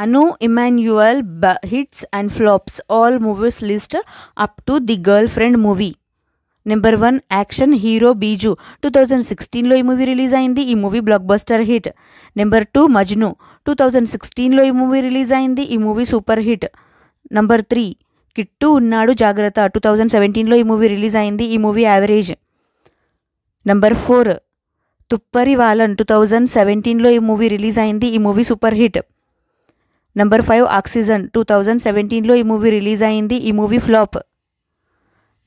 Anu Emmanuel hits and flops all movies list up to The Girlfriend movie. Number 1 action hero Biju 2016లో ఈ movie release అయింది. ఈ movie blockbuster hit. Number 2 Majnu 2016లో ఈ movie release అయింది. ఈ movie super hit. Number 3 Kittu Unnadu Jagratha 2017లో ఈ మూవీ రిలీజ్ అయింది. ఈ movie average. Number 4 Thupparivaalan 2017లో ఈ మూవీ రిలీజ్ అయింది. ఈ movie super hit. Number 5 Oxygen 2017లో ఈ మూవీ రిలీజ్ అయింది. ఈ మూవీ ఫ్లాప్.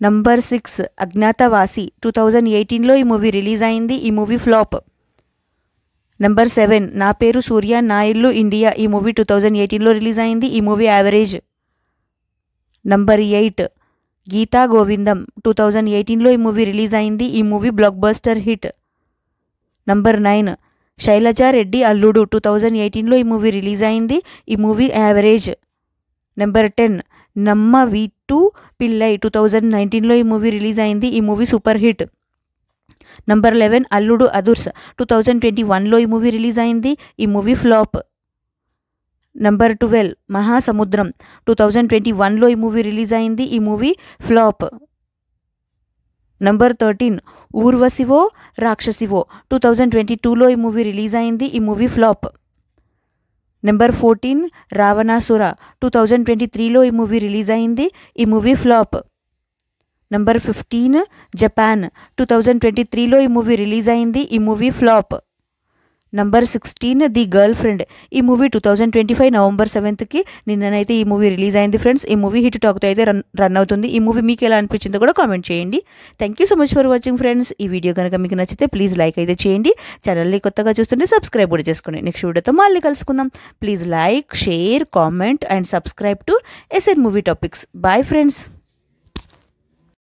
నంబర్ 6 అజ్ఞాతవాసి 2018లో ఈ మూవీ రిలీజ్ అయింది. ఈ మూవీ ఫ్లాప్. నంబర్ 7 నా పేరు సూర్య నా ఇల్లు ఇండియా ఈ మూవీ 2018లో రిలీజ్ అయింది. ఈ మూవీ యావరేజ్. నంబర్ 8 గీతా గోవిందం 2018లో ఈ మూవీ రిలీజ్ అయింది. ఈ movie blockbuster hit. Number 9 Shailaja Reddy అల్లుడు 2018లో ఈ మూవీ రిలీజ్ అయింది. ఈ మూవీ యావరేజ్. నెంబర్ 10 నమ్మ వీట్టు పిల్లై 2019లో ఈ మూవీ రిలీజ్ అయింది. ఈ మూవీ సూపర్ హిట్. నంబర్ 11 అల్లుడు అదుర్స్ 2021లో ఈ మూవీ రిలీజ్ అయింది. ఈ మూవీ ఫ్లాప్. నంబర్ 12 మహాసముద్రం 2021లో ఈ మూవీ రిలీజ్ అయింది. ఈ మూవీ ఫ్లాప్. నంబర్ 13 ఊర్వశివో రాక్షసివో 2022లో ఈ మూవీ రిలీజ్ అయింది. ఈ మూవీ ఫ్లాప్. నెంబర్ 14 రావణాసుర 2023లో ఈ మూవీ రిలీజ్ అయింది. ఈ మూవీ ఫ్లాప్. నెంబర్ 15 జపాన్ 2023లో ఈ మూవీ రిలీజ్ అయింది. ఈ movie flop. Number 16 the girl friend ఈ మూవీ 2025 నవంబర్ 7కి నిన్ననైతే ఈ మూవీ రిలీజ్ అయింది ఫ్రెండ్స్. ఈ మూవీ హిట్ టాక్తో అయితే రన్ అవుతుంది. ఈ మూవీ మీకు ఎలా అనిపించిందో కూడా కామెంట్ చేయండి. Thank you so much for watching friends. ఈ వీడియో కనుక మీకు నచ్చితే ప్లీజ్ లైక్ అయితే చేయండి. ఛానల్ని కొత్తగా చూస్తుంటే సబ్స్క్రైబ్ కూడా చేసుకోండి. నెక్స్ట్ వీడియోతో మళ్ళీ కలుసుకుందాం. Please like share comment and subscribe to S N movie topics. Bye friends.